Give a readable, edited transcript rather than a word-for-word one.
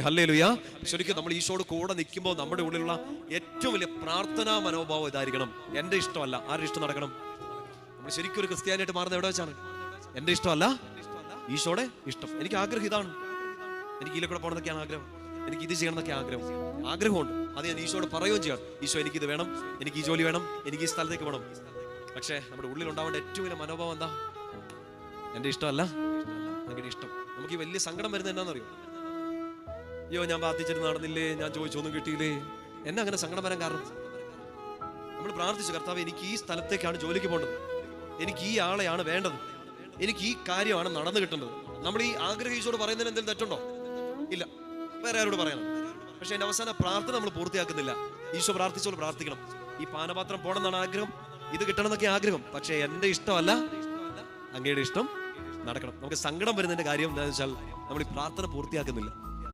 Hallelujah. ശരിക്കും നമ്മൾ ഈശോയോട് കൂടെ നിൽക്കുമ്പോൾ നമ്മുടെ ഉള്ളിലുള്ള ഏറ്റവും വലിയ പ്രാർത്ഥനാ മനോഭാവം ഇതായിരിക്കണം. എൻ്റെ ഇഷ്ടമല്ല, ആരുടെ ഇഷ്ടം നടക്കണം? നമ്മൾ ശരിക്കും ഒരു ക്രിസ്ത്യാനിയായിട്ട് മാറുന്നത് എവിടെ വെച്ചാണ്? എൻ്റെ ഇഷ്ടമല്ല, ഈശോയുടെ ഇഷ്ടം. എനിക്ക് ആഗ്രഹം ഇതാണ്, എനിക്ക് ഇതിലൂടെ പോകണമെന്നൊക്കെയാണ് ആഗ്രഹം, എനിക്ക് ഇത് ചെയ്യണം എന്നൊക്കെ ആഗ്രഹമുണ്ട്. അത് ഞാൻ ഈശോയോട് പറയുകയും ചെയ്യണം. ഈശോ എനിക്കിത് വേണം, എനിക്ക് ഈ ജോലി വേണം, എനിക്ക് ഈ സ്ഥലത്തേക്ക് വേണം. പക്ഷേ നമ്മുടെ ഉള്ളിൽ ഉണ്ടാവേണ്ട ഏറ്റവും വലിയ മനോഭാവം എന്താ? എൻ്റെ ഇഷ്ടമല്ല, അങ്ങനെ ഇഷ്ടം. നമുക്ക് ഈ വലിയ സങ്കടം വരുന്നത് എന്നാന്നറിയോ? അയ്യോ, ഞാൻ പ്രാർത്ഥിച്ചിട്ട് നടന്നില്ലേ, ഞാൻ ചോദിച്ചൊന്നും കിട്ടിയില്ലേ. എന്നെ അങ്ങനെ സങ്കടം വരാൻ കാരണം, നമ്മൾ പ്രാർത്ഥിച്ചു, കർത്താവ് എനിക്ക് ഈ സ്ഥലത്തേക്കാണ് ജോലിക്ക് പോകേണ്ടത്, എനിക്ക് ഈ ആളെയാണ് വേണ്ടത്, എനിക്ക് ഈ കാര്യമാണ് നടന്നു കിട്ടേണ്ടത്. നമ്മൾ ഈ ആഗ്രഹം ഈശോട് പറയുന്നതിന് എന്തെങ്കിലും തെറ്റുണ്ടോ? ഇല്ല, വേറെ ആരോട് പറയണം. പക്ഷെ എൻ്റെ അവസാന പ്രാർത്ഥന നമ്മൾ പൂർത്തിയാക്കുന്നില്ല. ഈശോ പ്രാർത്ഥിച്ചോളൂ, പ്രാർത്ഥിക്കണം. ഈ പാനപാത്രം പോകണമെന്നാണ് ആഗ്രഹം, ഇത് കിട്ടണം എന്നൊക്കെ ആഗ്രഹം. പക്ഷെ എൻ്റെ ഇഷ്ടമല്ല, അങ്ങയുടെ ഇഷ്ടം നടക്കണം. നമുക്ക് സങ്കടം വരുന്നതിന്റെ കാര്യം എന്താണെന്ന് വെച്ചാൽ നമ്മൾ ഈ പ്രാർത്ഥന പൂർത്തിയാക്കുന്നില്ല.